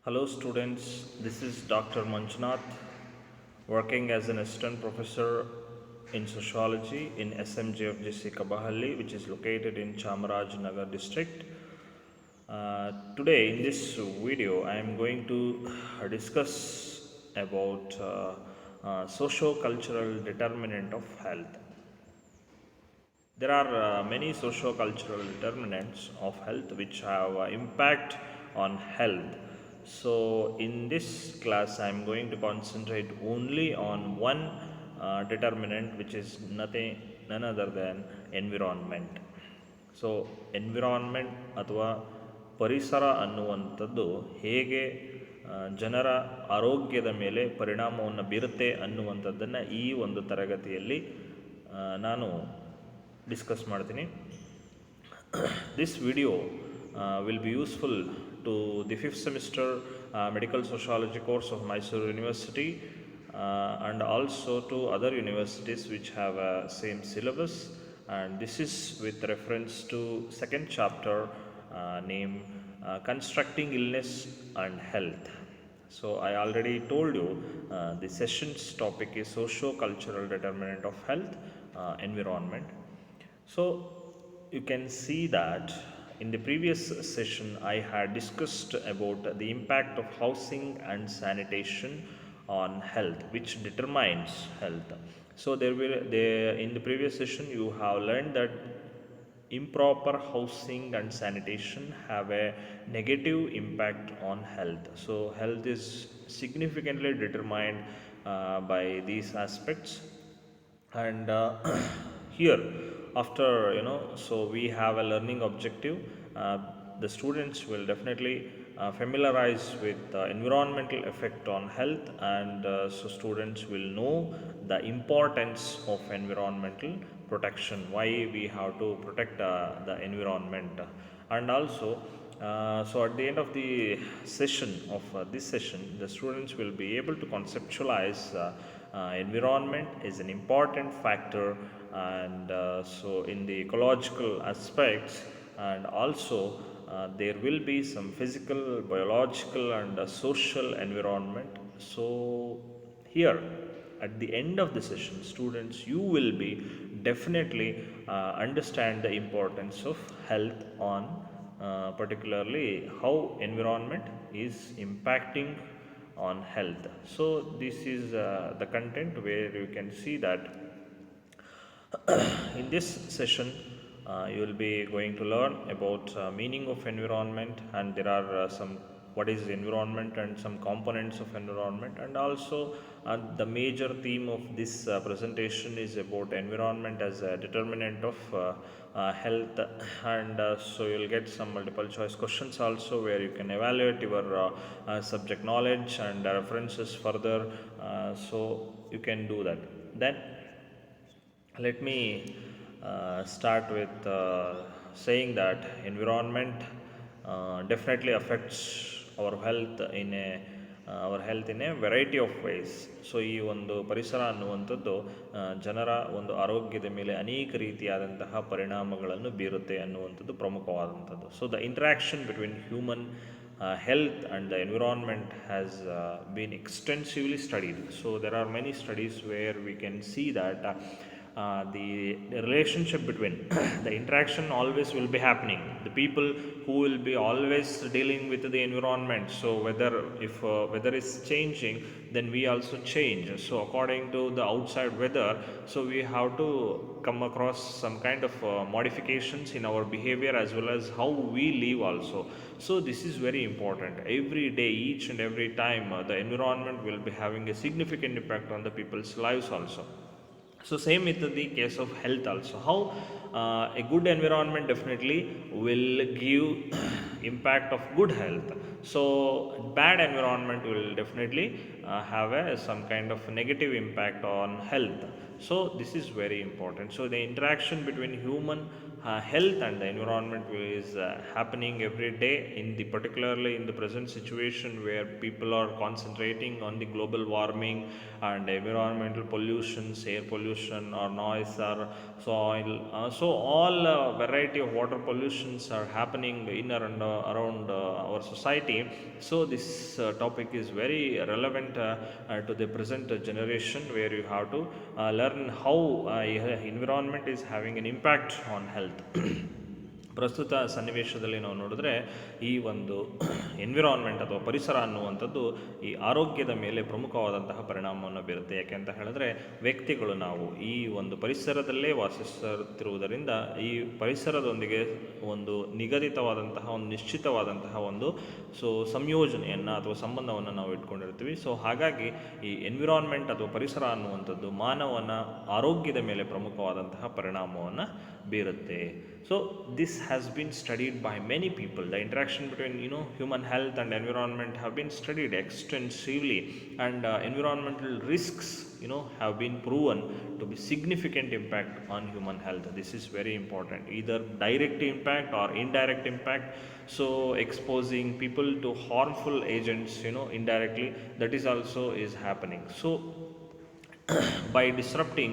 Hello students, this is Dr. Manjunath working as an assistant professor in sociology in SMJFGC Kabahalli, which is located in Chamarajanagar district. Today in this video I am going to discuss about socio-cultural determinant of health. There are many socio-cultural determinants of health which have impact on health. So in this class, I am going to concentrate only on one determinant, which is none other than environment. So environment ಅಥವಾ ಪರಿಸರ ಅನ್ನುವಂಥದ್ದು ಹೇಗೆ ಜನರ ಆರೋಗ್ಯದ ಮೇಲೆ ಪರಿಣಾಮವನ್ನು ಬೀರುತ್ತೆ ಅನ್ನುವಂಥದ್ದನ್ನು ಈ ಒಂದು ತರಗತಿಯಲ್ಲಿ ನಾನು ಡಿಸ್ಕಸ್ ಮಾಡ್ತೀನಿ. This video will be useful to the 5th semester medical sociology course of Mysore University and also to other universities which have a same syllabus, and this is with reference to second chapter named constructing illness and health. So I already told you the session's topic is socio-cultural determinant of health, environment. So you can see that in the previous session I had discussed about the impact of housing and sanitation on health, which determines health. So in the previous session you have learned that improper housing and sanitation have a negative impact on health. So health is significantly determined by these aspects, and here after so we have a learning objective. The students will definitely familiarize with the environmental effect on health, and so students will know the importance of environmental protection, why we have to protect the environment. And also so at the end of the session of this session, the students will be able to conceptualize environment is an important factor, and so in the ecological aspects, and also there will be some physical, biological and social environment. So here at the end of the session, students, you will be definitely understand the importance of health on particularly how environment is impacting on health. So this is the content where you can see that in this session you will be going to learn about meaning of environment, and there are some what is environment and some components of environment, and also the major theme of this presentation is about environment as a determinant of health. And so you'll get some multiple choice questions also, where you can evaluate your subject knowledge and references further. So you can do that. Then let me start with saying that environment definitely affects our health in a variety of ways. So ಈ ಒಂದು ಪರಿಸರ ಅನ್ನುವಂಥದ್ದು ಜನರ ಒಂದು ಆರೋಗ್ಯದ ಮೇಲೆ ಅನೇಕ ರೀತಿಯಾದಂತಹ ಪರಿಣಾಮಗಳನ್ನು ಬೀರುತ್ತೆ ಅನ್ನುವಂಥದ್ದು ಪ್ರಮುಖವಾದಂಥದ್ದು. So the interaction between human health and the environment has been extensively studied. So there are many studies where we can see that the relationship between the interaction always will be happening. The people who will be always dealing with the environment, so if weather is changing, then we also change. So according to the outside weather, so we have to come across some kind of modifications in our behavior as well as how we live also. So this is very important. Every day, each and every time, the environment will be having a significant impact on the people's lives also. So same with the case of health also. How a good environment definitely will give impact of good health. So bad environment will definitely have some kind of negative impact on health. So this is very important. So the interaction between human health and the environment is happening every day in the particularly in the present situation where people are concentrating on the global warming and environmental pollutions, air pollution or noise or soil. So all variety of water pollutions are happening in and around our society. So this topic is very relevant to the present generation, where you have to learn how environment is having an impact on health. ಪ್ರಸ್ತುತ ಸನ್ನಿವೇಶದಲ್ಲಿ ನಾವು ನೋಡಿದ್ರೆ ಈ ಒಂದು environment ಅಥವಾ ಪರಿಸರ ಅನ್ನುವಂಥದ್ದು ಈ ಆರೋಗ್ಯದ ಮೇಲೆ ಪ್ರಮುಖವಾದಂತಹ ಪರಿಣಾಮವನ್ನು ಬೀರುತ್ತೆ. ಯಾಕೆ ಅಂತ ಹೇಳಿದ್ರೆ ವ್ಯಕ್ತಿಗಳು ನಾವು ಈ ಒಂದು ಪರಿಸರದಲ್ಲೇ ವಾಸಿಸುತ್ತಿರುವುದರಿಂದ ಈ ಪರಿಸರದೊಂದಿಗೆ ಒಂದು ನಿಗದಿತವಾದಂತಹ ಒಂದು ನಿಶ್ಚಿತವಾದಂತಹ ಒಂದು ಸಂಯೋಜನೆಯನ್ನು ಅಥವಾ ಸಂಬಂಧವನ್ನು ನಾವು ಇಟ್ಕೊಂಡಿರ್ತೀವಿ. ಸೊ ಹಾಗಾಗಿ ಈ ಎನ್ವಿರಾನ್ಮೆಂಟ್ ಅಥವಾ ಪರಿಸರ ಅನ್ನುವಂಥದ್ದು ಮಾನವನ ಆರೋಗ್ಯದ ಮೇಲೆ ಪ್ರಮುಖವಾದಂತಹ ಪರಿಣಾಮವನ್ನು ಬೀರುತ್ತೆ. So this has been studied by many people. The interaction between human health and environment have been studied extensively, and environmental risks have been proven to be significant impact on human health. This is very important, either direct impact or indirect impact. So exposing people to harmful agents indirectly, that is also is happening. So by disrupting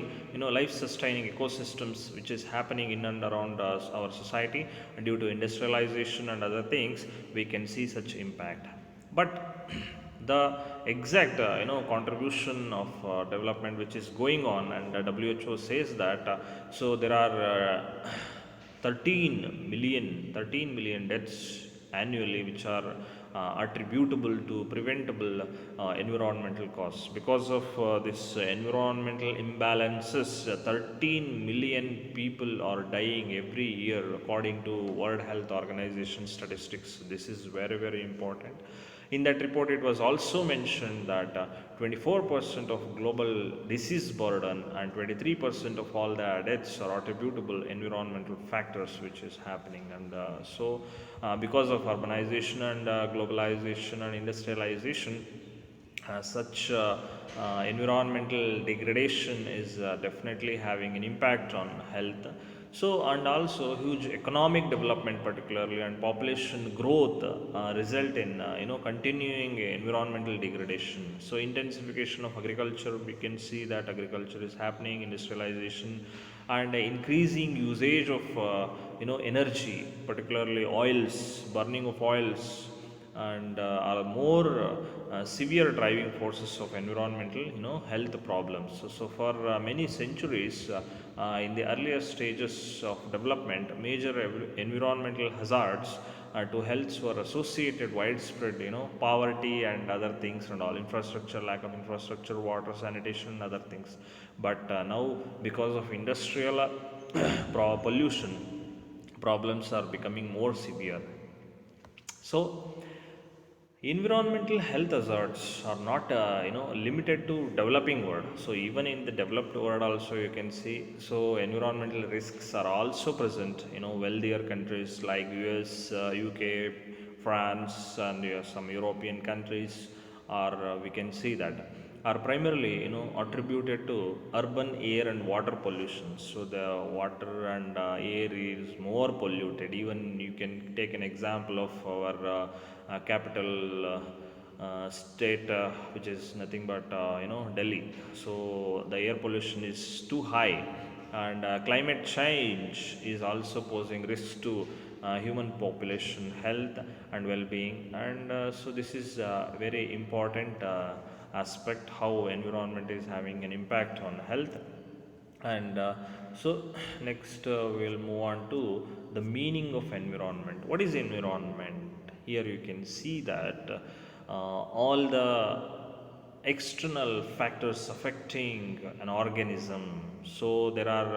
life sustaining ecosystems which is happening in and around our society due to industrialization and other things, we can see such impact. But the exact contribution of development which is going on, and WHO says that so there are 13 million deaths annually which are attributable to preventable environmental causes. Because of this environmental imbalances, 13 million people are dying every year according to World Health Organization statistics. This is very, very important. In that report, it was also mentioned that 24% of global disease burden and 23% of all the deaths are attributable environmental factors which is happening. And because of urbanization and globalization and industrialization, such environmental degradation is definitely having an impact on health. So and also huge economic development particularly and population growth result in continuing environmental degradation. So intensification of agriculture, we can see that agriculture is happening, industrialization and increasing usage of energy, particularly oils, burning of oils, and are more severe driving forces of environmental health problems. So for many centuries in the earlier stages of development, major environmental hazards to health were associated widespread poverty and other things and all, infrastructure, lack of infrastructure, water, sanitation and other things. But now because of industrial pollution, problems are becoming more severe. So environmental health hazards are not limited to developing world. So even in the developed world also you can see, so environmental risks are also present. Wealthier countries like US, UK, France and some European countries are we can see that are primarily attributed to urban air and water pollution. So the water and air is more polluted. Even you can take an example of our capital state which is nothing but Delhi. So the air pollution is too high, and climate change is also posing risks to human population health and well-being. And so this is very important aspect, how environment is having an impact on health. And so next we'll move on to the meaning of environment. What is environment? Here you can see that all the external factors affecting an organism. So there are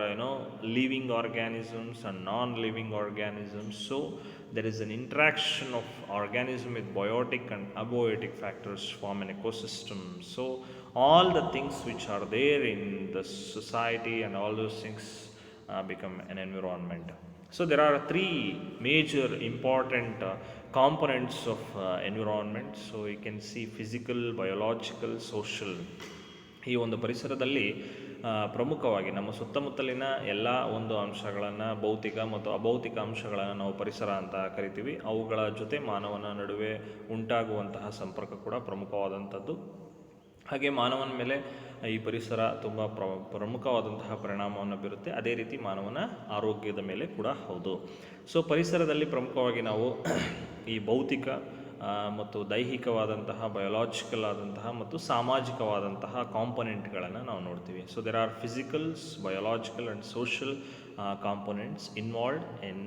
living organisms and non-living organisms. So there is an interaction of organism with biotic and abiotic factors form an ecosystem. So all the things which are there in the society and all those things become an environment. So there are three major important components of environment. So you can see physical, biological, social. ಈ ಒಂದು ಪರಿಸರದಲ್ಲಿ ಪ್ರಮುಖವಾಗಿ ನಮ್ಮ ಸುತ್ತಮುತ್ತಲಿನ ಎಲ್ಲ ಒಂದು ಅಂಶಗಳನ್ನು, ಭೌತಿಕ ಮತ್ತು ಅಭೌತಿಕ ಅಂಶಗಳನ್ನು ನಾವು ಪರಿಸರ ಅಂತ ಕರಿತೀವಿ. ಅವುಗಳ ಜೊತೆ ಮಾನವನ ನಡುವೆ ಉಂಟಾಗುವಂತಹ ಸಂಪರ್ಕ ಕೂಡ ಪ್ರಮುಖವಾದಂಥದ್ದು. ಹಾಗೆ ಮಾನವನ ಮೇಲೆ ಈ ಪರಿಸರ ತುಂಬ ಪ್ರಮುಖವಾದಂತಹ ಪರಿಣಾಮವನ್ನು ಬೀರುತ್ತೆ. ಅದೇ ರೀತಿ ಮಾನವನ ಆರೋಗ್ಯದ ಮೇಲೆ ಕೂಡ ಹೌದು. ಸೊ ಪರಿಸರದಲ್ಲಿ ಪ್ರಮುಖವಾಗಿ ನಾವು ಈ ಭೌತಿಕ ಮತ್ತು ದೈಹಿಕವಾದಂತಹ, ಬಯೋಲಾಜಿಕಲ್ ಆದಂತಹ ಮತ್ತು ಸಾಮಾಜಿಕವಾದಂತಹ ಕಾಂಪೊನೆಂಟ್ಗಳನ್ನು ನಾವು ನೋಡ್ತೀವಿ. So there are physicals, biological and social components involved in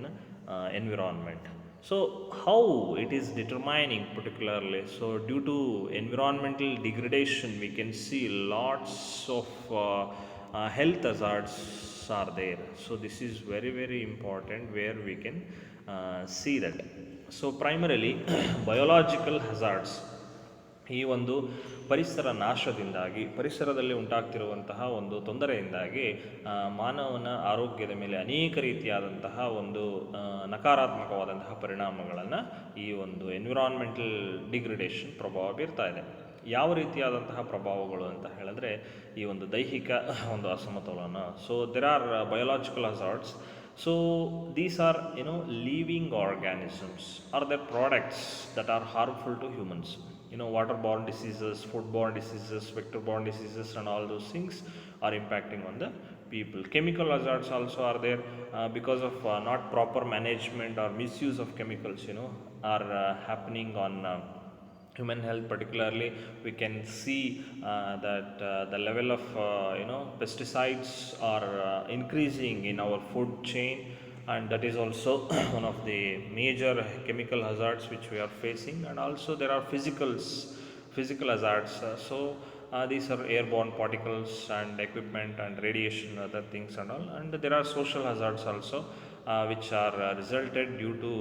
environment. So how it is determining particularly? So due to environmental degradation, we can see lots of health hazards are there. So this is very very important where we can see that. So primarily biological hazards, ಈ ಒಂದು ಪರಿಸರ ನಾಶದಿಂದಾಗಿ, ಪರಿಸರದಲ್ಲಿ ಉಂಟಾಗ್ತಿರುವಂತಹ ಒಂದು ತೊಂದರೆಯಿಂದಾಗಿ ಮಾನವನ ಆರೋಗ್ಯದ ಮೇಲೆ ಅನೇಕ ರೀತಿಯಾದಂತಹ ಒಂದು ನಕಾರಾತ್ಮಕವಾದಂತಹ ಪರಿಣಾಮಗಳನ್ನು ಈ ಒಂದು ಎನ್ವಿರಾನ್ಮೆಂಟಲ್ ಡಿಗ್ರೇಡೇಷನ್ ಪ್ರಭಾವ ಬೀರ್ತಾ ಇದೆ. ಯಾವ ರೀತಿಯಾದಂತಹ ಪ್ರಭಾವಗಳು ಅಂತ ಹೇಳಿದ್ರೆ, ಈ ಒಂದು ದೈಹಿಕ ಒಂದು ಅಸಮತೋಲನ. So there are biological hazards. So these are living organisms or their products that are harmful to humans. Waterborne diseases, foodborne diseases, vector-borne diseases, and all those things are impacting on the people. Chemical hazards also are there because of not proper management or misuse of chemicals, are happening on human health. Particularly we can see that the level of pesticides are increasing in our food chain, and that is also one of the major chemical hazards which we are facing. And also there are physical hazards. These are airborne particles and equipment and radiation, other things and all. And there are social hazards also which are resulted due to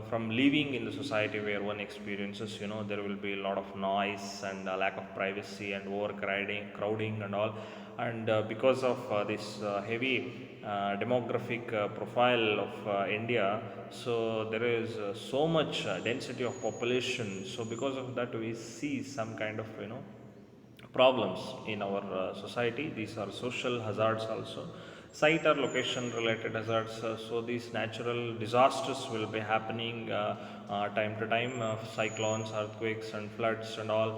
from living in the society where one experiences, there will be a lot of noise and lack of privacy and crowding and all. And because of this heavy demographic profile of India, so there is so much density of population. So because of that we see some kind of problems in our society. These are social hazards also. Site or location related hazards. So these natural disasters will be happening time to time. Cyclones, earthquakes and floods and all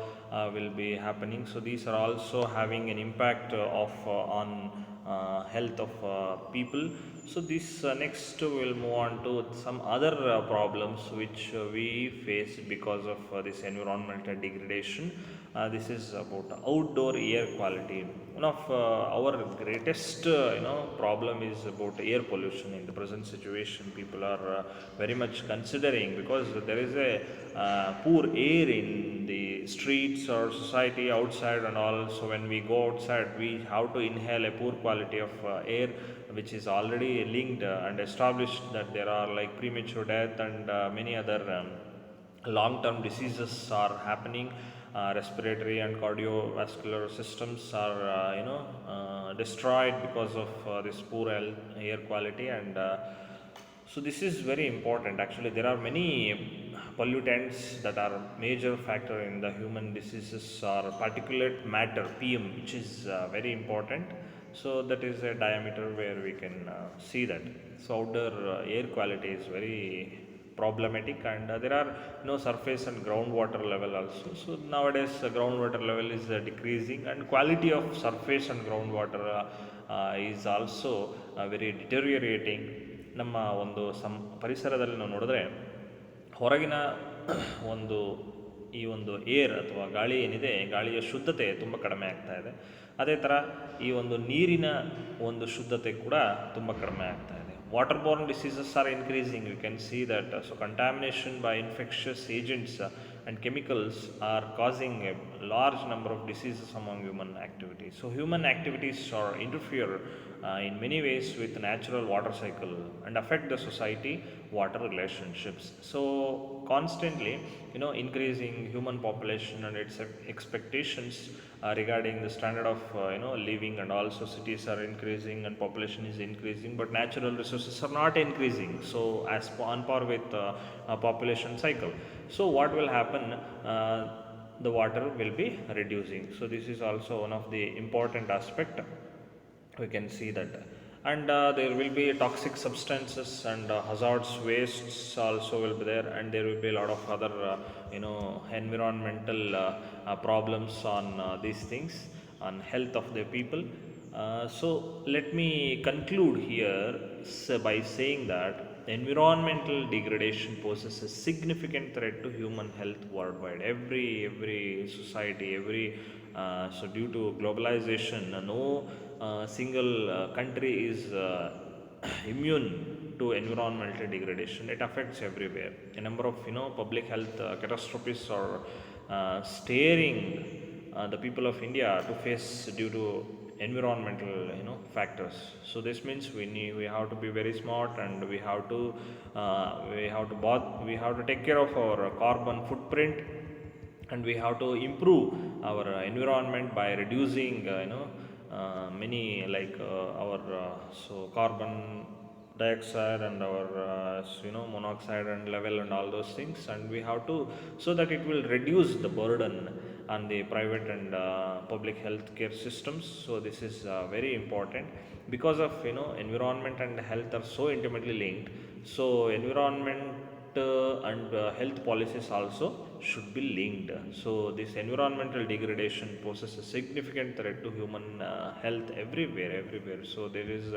will be happening. So these are also having an impact on health of people. So this next we'll move on to some other problems which we face because of this environmental degradation. This is about outdoor air quality. One of our greatest problem is about air pollution in the present situation. People are very much considering, because there is a poor air in the streets or society outside and all. So when we go outside, we have to inhale a poor quality of air, which is already linked and established that there are like premature death and many other long-term diseases are happening. Respiratory and cardiovascular systems are destroyed because of this poor air quality. And so this is very important. Actually there are many pollutants that are major factor in the human diseases, or particulate matter, PM, which is very important. So that is a diameter where we can see that. So outdoor air quality is very problematic. And there are surface and groundwater level also. So nowadays groundwater level is decreasing, and quality of surface and groundwater is also very deteriorating. ನಮ್ಮ ಒಂದು ಪರಿಸರದಲ್ಲಿ ನಾವು ನೋಡಿದ್ರೆ, ಹೊರಗಿನ ಈ ಒಂದು air ಅಥವಾ ಗಾಳಿ ಏನಿದೆ, ಗಾಳಿಯ ಶುದ್ಧತೆ ತುಂಬ ಕಡಿಮೆ ಆಗ್ತಾ ಇದೆ. ಅದೇ ಥರ ಈ ಒಂದು ನೀರಿನ ಒಂದು ಶುದ್ಧತೆ ಕೂಡ ತುಂಬ ಕಡಿಮೆ ಆಗ್ತಾ ಇದೆ. Waterborne diseases are increasing. You can see that. So contamination by infectious agents and chemicals are causing a large number of diseases among human activities. So human activities interfere in many ways with the natural water cycle and affect the society water relationships. So constantly increasing human population and its expectations regarding the standard of living, and also cities are increasing and population is increasing, but natural resources are not increasing, so as on par with population cycle. So what will happen, the water will be reducing. So this is also one of the important aspect, we can see that. And there will be toxic substances and hazardous wastes also will be there, and there will be a lot of other environmental problems on these things, on health of the people. So let me conclude here by saying that environmental degradation poses a significant threat to human health worldwide. Every society, so due to globalization, no single country is immune to environmental degradation. It affects everywhere. A number of public health catastrophes are staring the people of India to face due to environmental factors. So this means we have to be very smart, and we have to take care of our carbon footprint, and we have to improve our environment by reducing many like our so carbon dioxide and our monoxide and level and all those things, and we have to, so that it will reduce the burden on the private and public health care systems. So this is very important, because of environment and health are so intimately linked. So environment and health policies also should be linked. So this environmental degradation poses a significant threat to human health everywhere. So there is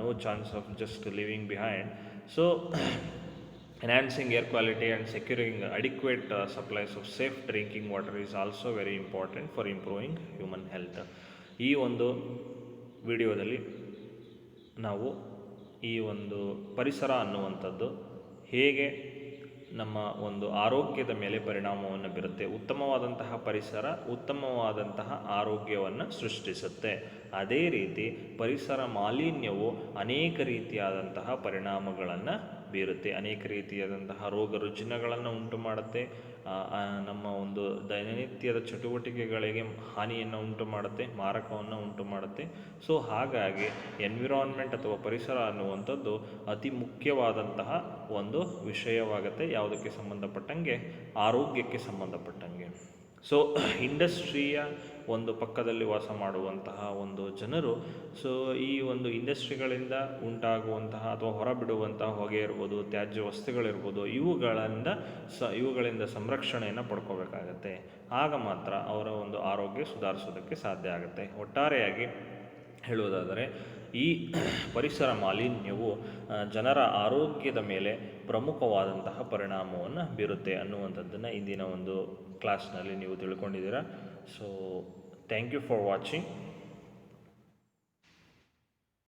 no chance of just living behind. So enhancing air quality and securing adequate supplies of safe drinking water is also very important for improving human health. ಈ ಒಂದು ವಿಡಿಯೋದಲ್ಲಿ ನಾವು ಈ ಒಂದು ಪರಿಸರ ಅನ್ನುವಂಥದ್ದು ಹೇಗೆ ನಮ್ಮ ಒಂದು ಆರೋಗ್ಯದ ಮೇಲೆ ಪರಿಣಾಮವನ್ನು ಬೀರುತ್ತೆ. ಉತ್ತಮವಾದಂತಹ ಪರಿಸರ ಉತ್ತಮವಾದಂತಹ ಆರೋಗ್ಯವನ್ನು ಸೃಷ್ಟಿಸುತ್ತೆ. ಅದೇ ರೀತಿ ಪರಿಸರ ಮಾಲಿನ್ಯವು ಅನೇಕ ರೀತಿಯಾದಂತಹ ಪರಿಣಾಮಗಳನ್ನು ಬೀರುತ್ತೆ, ಅನೇಕ ರೀತಿಯಾದಂತಹ ರೋಗ ರುಜಿನಗಳನ್ನು ಉಂಟು ಮಾಡುತ್ತೆ, ನಮ್ಮ ಒಂದು ದಿನನಿತ್ಯದ ಚಟುವಟಿಕೆಗಳಿಗೆ ಹಾನಿಯನ್ನು ಉಂಟು ಮಾಡುತ್ತೆ, ಮಾರಕವನ್ನು ಉಂಟು ಮಾಡುತ್ತೆ. ಸೊ ಹಾಗಾಗಿ ಎನ್ವಿರಾನ್ಮೆಂಟ್ ಅಥವಾ ಪರಿಸರ ಅನ್ನುವಂಥದ್ದು ಅತಿ ಮುಖ್ಯವಾದಂತಹ ಒಂದು ವಿಷಯವಾಗುತ್ತೆ, ಯಾವುದಕ್ಕೆ ಸಂಬಂಧಪಟ್ಟಂಗೆ, ಆರೋಗ್ಯಕ್ಕೆ ಸಂಬಂಧಪಟ್ಟಂಗೆ. ಸೊ ಇಂಡಸ್ಟ್ರಿಯ ಒಂದು ಪಕ್ಕದಲ್ಲಿ ವಾಸ ಮಾಡುವಂತಹ ಒಂದು ಜನರು, ಸೊ ಈ ಒಂದು ಇಂಡಸ್ಟ್ರಿಗಳಿಂದ ಉಂಟಾಗುವಂತಹ ಅಥವಾ ಹೊರಬಿಡುವಂತಹ ಹೊಗೆ ಇರ್ಬೋದು, ತ್ಯಾಜ್ಯ ವಸ್ತುಗಳಿರ್ಬೋದು, ಇವುಗಳಿಂದ ಸಂರಕ್ಷಣೆಯನ್ನು ಪಡ್ಕೋಬೇಕಾಗತ್ತೆ. ಆಗ ಮಾತ್ರ ಅವರ ಒಂದು ಆರೋಗ್ಯ ಸುಧಾರಿಸೋದಕ್ಕೆ ಸಾಧ್ಯ ಆಗುತ್ತೆ. ಒಟ್ಟಾರೆಯಾಗಿ ಹೇಳುವುದಾದರೆ ಈ ಪರಿಸರ ಮಾಲಿನ್ಯವು ಜನರ ಆರೋಗ್ಯದ ಮೇಲೆ ಪ್ರಮುಖವಾದಂತಹ ಪರಿಣಾಮವನ್ನು ಬೀರುತ್ತೆ ಅನ್ನುವಂಥದ್ದನ್ನು ಇಂದಿನ ಒಂದು ಕ್ಲಾಸ್ನಲ್ಲಿ ನೀವು ತಿಳ್ಕೊಂಡಿದ್ದೀರಾ. So thank you for watching.